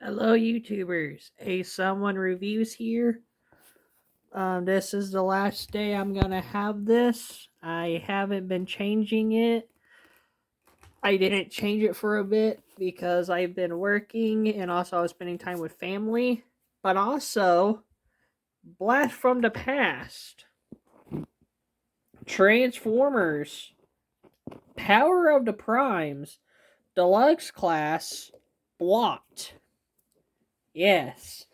Hello, YouTubers. Someone reviews here. This is the last day I'm gonna have this. I haven't been changing it. I didn't change it for a bit because I've been working and also I was spending time with family. But also, Blast from the Past, Transformers, Power of the Primes, Deluxe Class, Blot. Yes.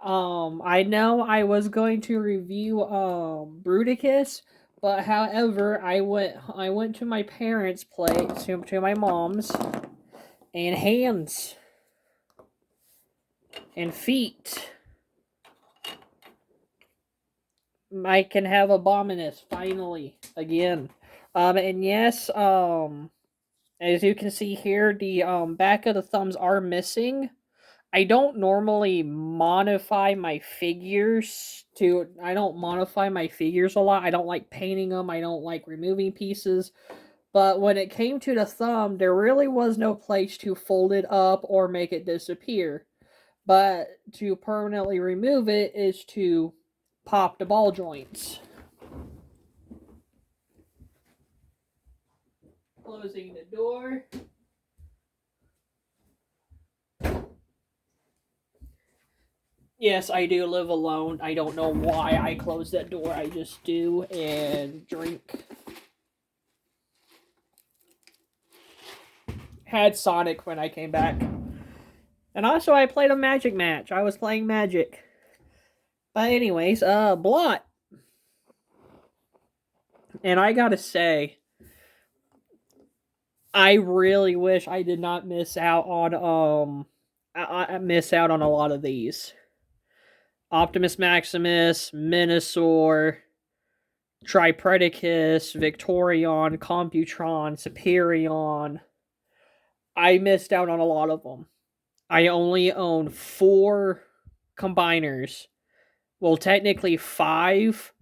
I know I was going to review Bruticus, but however, I went to my parents' place, to my mom's, and hands and feet. I can have Abominus finally again. And yes, as you can see here, the back of the thumbs are missing. I don't normally modify my figures I don't modify my figures a lot. I don't like painting them. I don't like removing pieces. But when it came to the thumb, there really was no place to fold it up or make it disappear. But to permanently remove it is to pop the ball joints. Closing the door. Yes, I do live alone. I don't know why I closed that door. I just do. And drink. Had Sonic when I came back. And also I played a Magic match. I was playing Magic. But anyways, Blot. And I gotta say, I really wish I did not miss out on I miss out on a lot of these. Optimus Maximus, Minosaur, Tripredicus, Victorion, Computron, Superion. I missed out on a lot of them. I only own 4 combiners. Well, technically 5.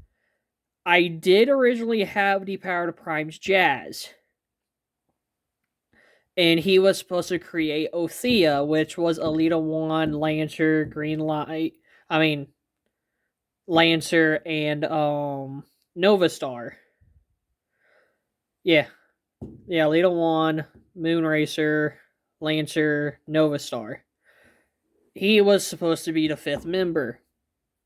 I did originally have the Power to Prime's Jazz. And he was supposed to create Othea, which was Alita 1, Lancer, Green Light. I mean, Lancer and Nova Star. Yeah. Yeah, Alita 1, Moonracer, Lancer, Nova Star. He was supposed to be the 5th member.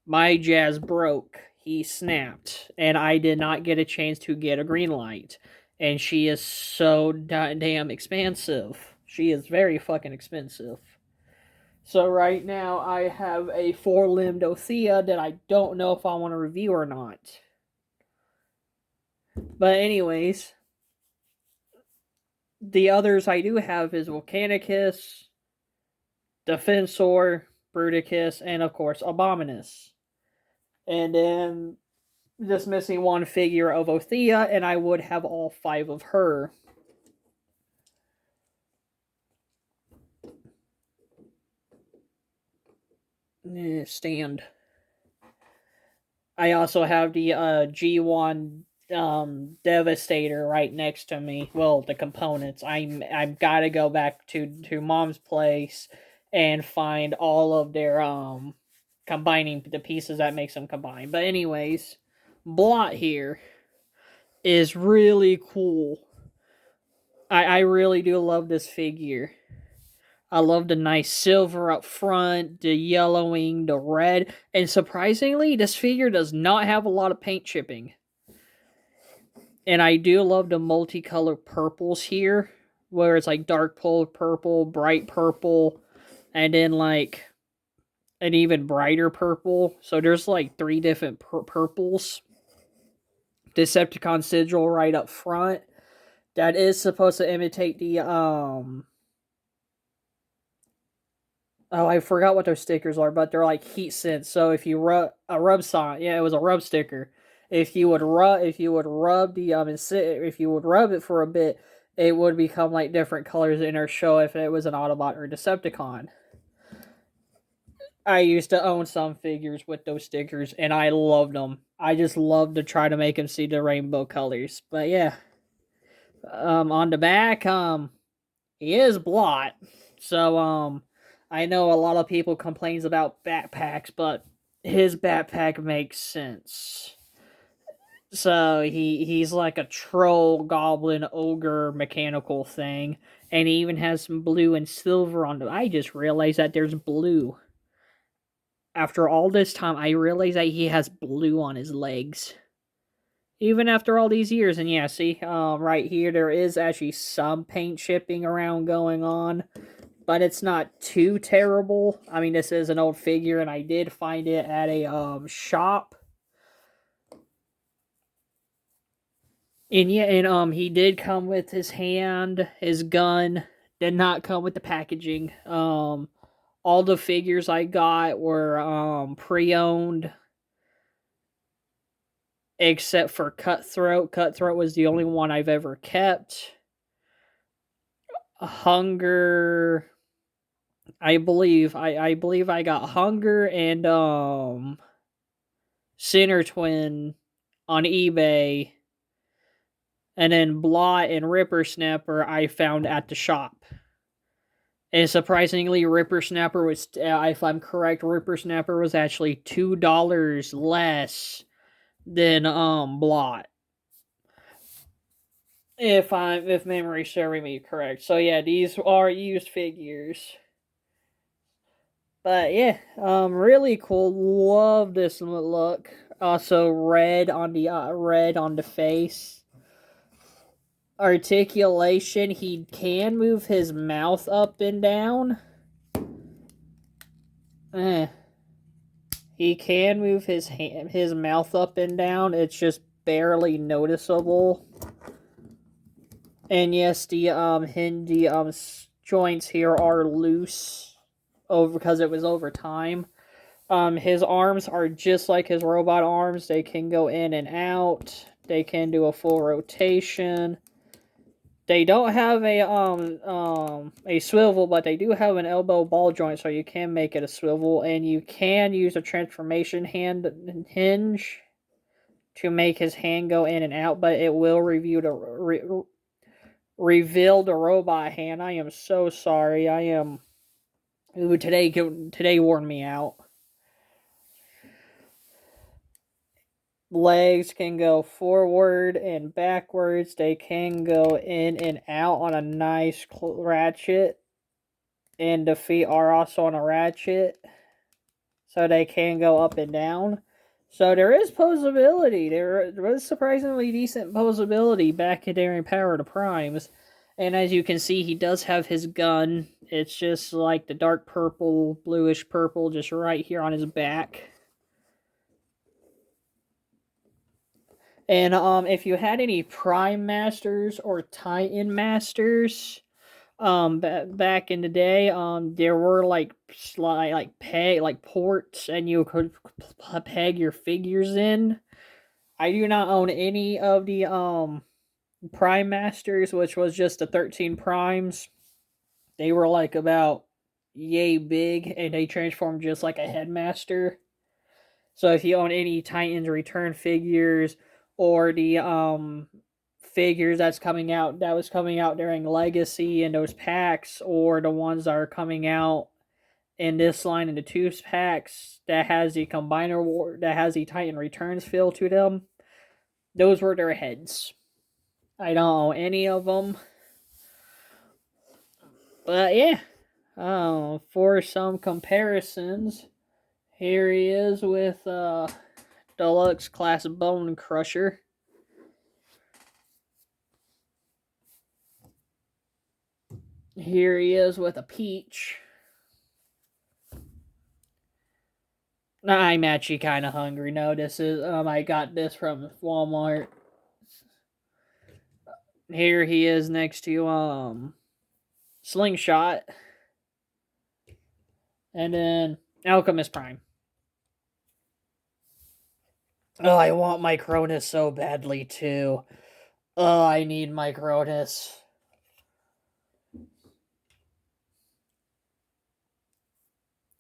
My Jazz broke. He snapped. And I did not get a chance to get a green light. And she is so damn expensive. She is very fucking expensive. So right now I have a 4-limbed Othea that I don't know if I want to review or not. But anyways, the others I do have is Volcanicus, Defensor, Bruticus, and of course Abominus. And then just missing one figure of Othea, and I would have all 5 of her. Stand. I also have the G1 Devastator right next to me. Well, the components. I've got to go back to Mom's place and find all of their combining the pieces that makes them combine. But anyways, Blot here is really cool. I really do love this figure. I love the nice silver up front, the yellowing, the red, and surprisingly, this figure does not have a lot of paint chipping. And I do love the multicolored purples here, where it's like dark purple, bright purple, and then like an even brighter purple. So there's like 3 different purples. Decepticon sigil right up front. That is supposed to imitate the oh, I forgot what those stickers are, but they're like heat sense. So if you rub a rub sign, yeah, it was a rub sticker. If you would rub the if you would rub it for a bit, it would become like different colors in our show if it was an Autobot or Decepticon. I used to own some figures with those stickers, and I loved them. I just loved to try to make them see the rainbow colors. But yeah, on the back, he is Blot, so I know a lot of people complains about backpacks, but his backpack makes sense. So he's like a troll, goblin, ogre, mechanical thing, and he even has some blue and silver on them. I just realized that there's blue. After all this time, I realized that he has blue on his legs. Even after all these years, and yeah, see, right here, there is actually some paint chipping around going on, but it's not too terrible. I mean, this is an old figure, and I did find it at a shop. And yeah, and he did come with his hand, his gun. Did not come with the packaging. All the figures I got were pre-owned, except for Cutthroat. Cutthroat was the only one I've ever kept. Hunger, I believe I got Hunger and Sinner Twin on eBay, and then Blot and Ripper Snapper I found at the shop. And surprisingly, Ripper Snapper was, if I'm correct, Ripper Snapper was actually $2 less than Blot. If memory serving me correct. So yeah, these are used figures. But yeah, really cool. Love this look. Also red on the face. Articulation. He can move his mouth up and down. He can move his mouth up and down. It's just barely noticeable. And yes, the joints here are loose over because it was over time. His arms are just like his robot arms. They can go in and out. They can do a full rotation. They don't have a swivel, but they do have an elbow ball joint, so you can make it a swivel, and you can use a transformation hand hinge to make his hand go in and out, but it will reveal the robot hand. I am so sorry. Today wore me out. Legs can go forward and backwards. They can go in and out on a nice ratchet. And the feet are also on a ratchet. So they can go up and down. So there is posability. There was surprisingly decent posability back during Power to Primes. And as you can see, he does have his gun. It's just like the dark purple, bluish purple, just right here on his back. And if you had any Prime Masters or Titan Masters, back in the day, there were like ports, and you could peg your figures in. I do not own any of the Prime Masters, which was just the 13 Primes. They were like about yay big, and they transformed just like a Headmaster. So if you own any Titans Return figures, or the figures that was coming out during Legacy and those packs, or the ones that are coming out in this line in the 2 packs that has the Combiner War, that has the Titan Returns feel to them, those were their heads. I don't own any of them. But yeah, for some comparisons, here he is with Deluxe Class Bone Crusher. Here he is with a peach. I'm actually kind of hungry. No, this is I got this from Walmart. Here he is next to Slingshot, and then Alchemist Prime. Oh, I want my Cronus so badly too. Oh, I need my Cronus.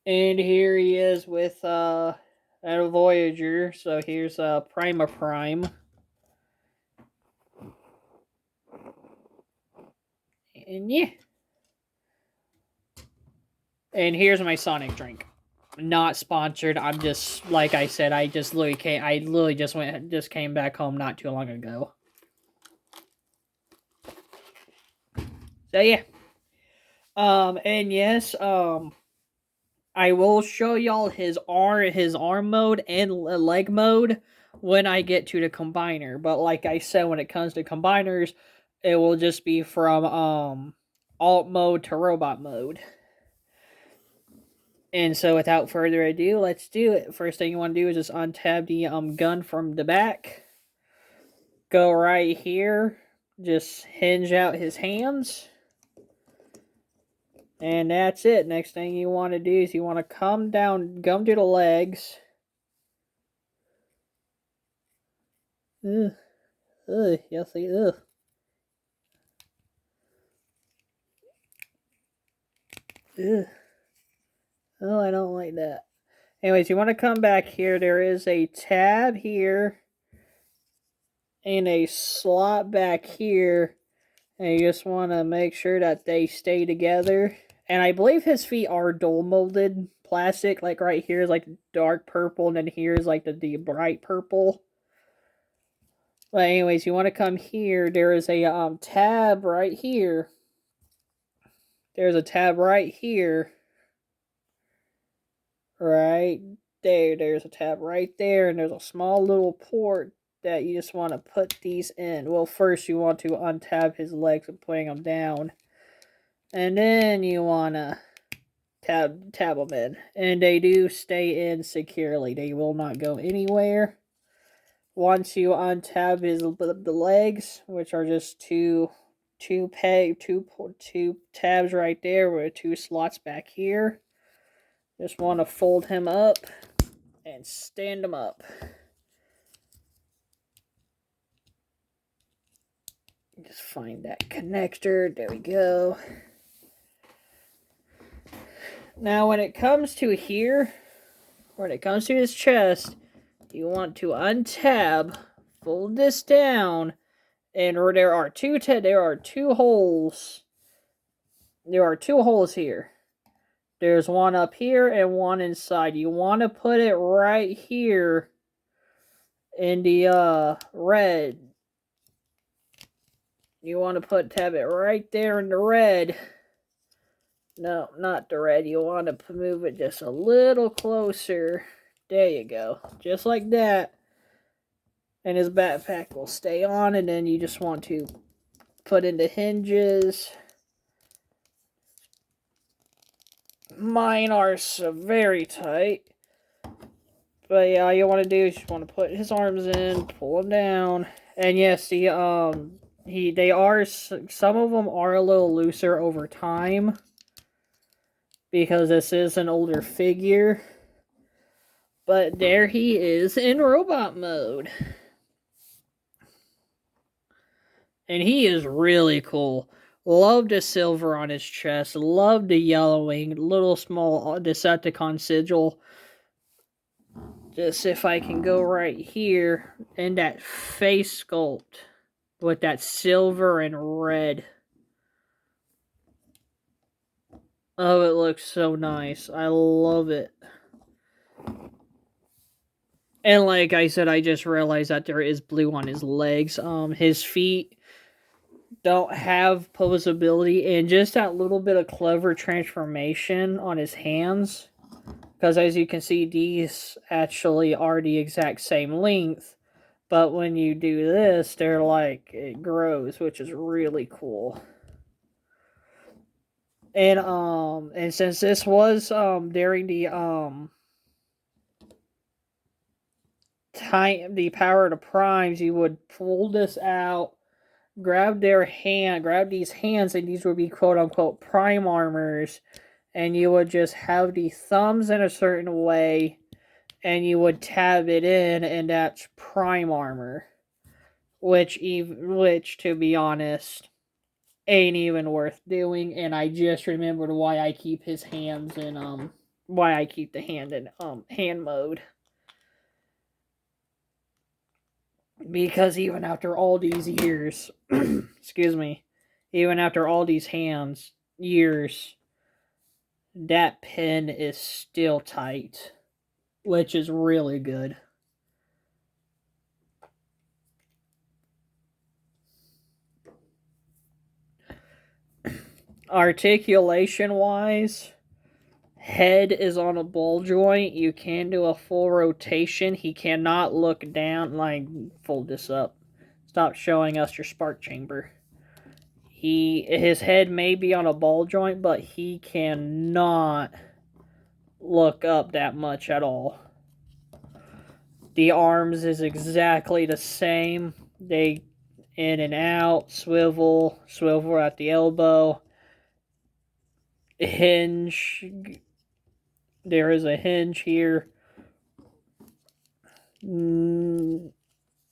And here he is with a Voyager. So here's Prima Prime. And yeah. And here's my Sonic drink. Not sponsored. I'm just, like I said, I literally just came back home not too long ago. So yeah. And yes, I will show y'all his arm mode and leg mode when I get to the combiner. But like I said, when it comes to combiners, it will just be from alt mode to robot mode. And so without further ado, let's do it. First thing you want to do is just untab the gun from the back. Go right here. Just hinge out his hands. And that's it. Next thing you want to do is you want to come to the legs. Ugh. Ugh. Yes, ugh. Ugh. Oh, I don't like that. Anyways, you want to come back here. There is a tab here. And a slot back here. And you just want to make sure that they stay together. And I believe his feet are dual molded plastic. Like right here is like dark purple. And then here is like the bright purple. But anyways, you want to come here. There is a tab right here. There's a tab right here. Right there. There's a tab right there. And there's a small little port that you just want to put these in. Well, first you want to untab his legs and putting them down. And then you want to tab them in. And they do stay in securely. They will not go anywhere. Once you untab the legs, which are just two tabs right there with two slots back here. Just want to fold him up and stand him up. Just find that connector. There we go. Now when it comes to here, when it comes to his chest, you want to untab, fold this down, and there are two holes. There are two holes here. There's one up here and one inside. You want to put it right here in the red. You want to tab it right there in the red. No, not the red. You want to move it just a little closer. There you go. Just like that. And his backpack will stay on. And then you just want to put in the hinges. Mine are so very tight. But yeah, all you want to do is just want to put his arms in, pull them down. And yes, some of them are a little looser over time. Because this is an older figure. But there he is in robot mode. And he is really cool. Love the silver on his chest. Love the yellowing. Little small Decepticon sigil. Just if I can go right here. And that face sculpt. With that silver and red. Oh, it looks so nice. I love it. And like I said, I just realized that there is blue on his legs. His feet don't have posability, and just that little bit of clever transformation on his hands. Because as you can see, these actually are the exact same length. But when you do this, they're like, it grows, which is really cool. And since this was during the the power of the primes, you would pull this out, grab these hands, and these would be quote unquote prime armors, and you would just have the thumbs in a certain way, and you would tab it in, and that's prime armor, which to be honest ain't even worth doing. And I just remembered why I keep his hands in why I keep the hand in hand mode. Because even after all these years, excuse me, even after all these years, that pin is still tight, which is really good. Articulation wise, head is on a ball joint. You can do a full rotation. He cannot look down. Like, fold this up. Stop showing us your spark chamber. His head may be on a ball joint, but he cannot look up that much at all. The arms is exactly the same. They in and out, swivel at the elbow, hinge. There is a hinge here.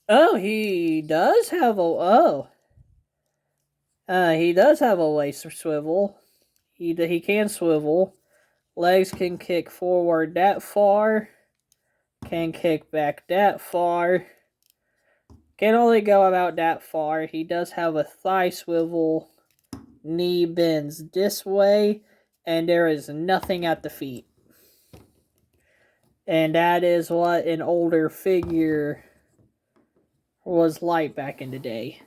Oh, he does have he does have a waist swivel. He can swivel. Legs can kick forward that far. Can kick back that far. Can only go about that far. He does have a thigh swivel. Knee bends this way. And there is nothing at the feet. And that is what an older figure was like back in the day.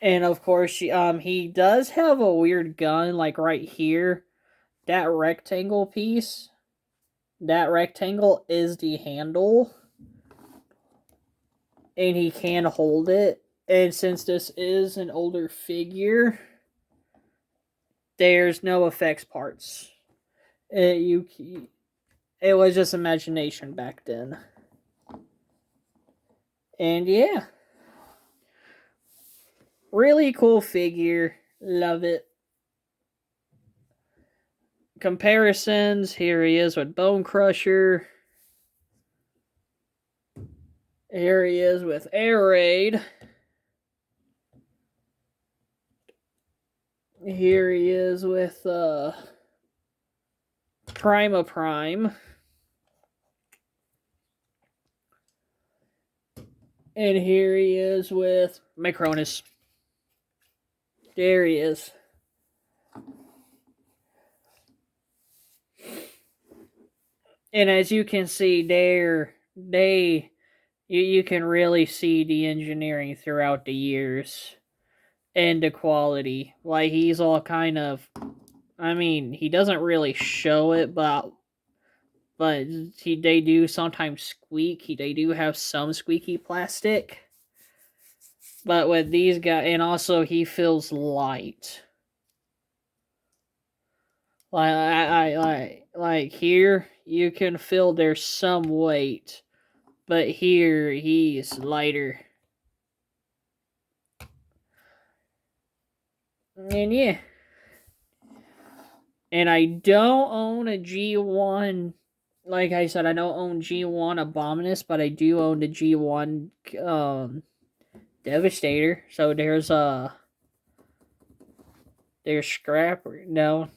And of course, he does have a weird gun, like right here. That rectangle piece. That rectangle is the handle. And he can hold it. And since this is an older figure, there's no effects parts. It was just imagination back then. And yeah. Really cool figure. Love it. Comparisons. Here he is with Bone Crusher. Here he is with Air Raid. Here he is with Prima Prime. And here he is with Macronus. There he is. And as you can see there, you can really see the engineering throughout the years. And the quality. Like, he's all kind of... I mean, he doesn't really show it, but they do sometimes squeak. They do have some squeaky plastic. But with these guys... And also, he feels light. Like here, you can feel there's some weight. But here, he's lighter. And yeah. And I don't own a G1. Like I said, I don't own G1 Abominus, but I do own the G1 Devastator. So there's Scrapper. No.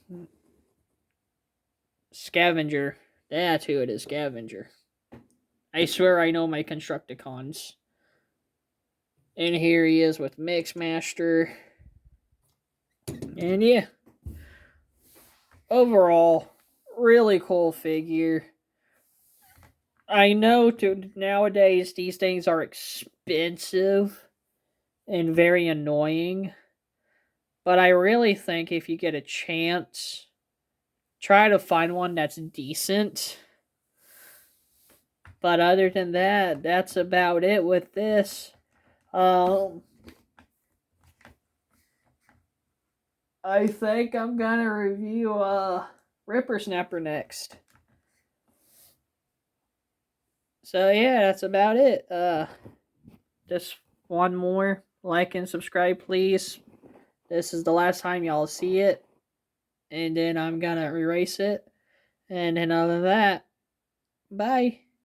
Scavenger. That's who it is, Scavenger. I swear I know my Constructicons. And here he is with Mixmaster. And yeah. Overall, really cool figure. I know nowadays these things are expensive and very annoying. But I really think if you get a chance, try to find one that's decent. But other than that, that's about it with this. I think I'm gonna review Ripper Snapper next. So yeah, that's about it. Just one more. Like and subscribe, please. This is the last time y'all see it. And then I'm gonna erase it. And then other than that, bye.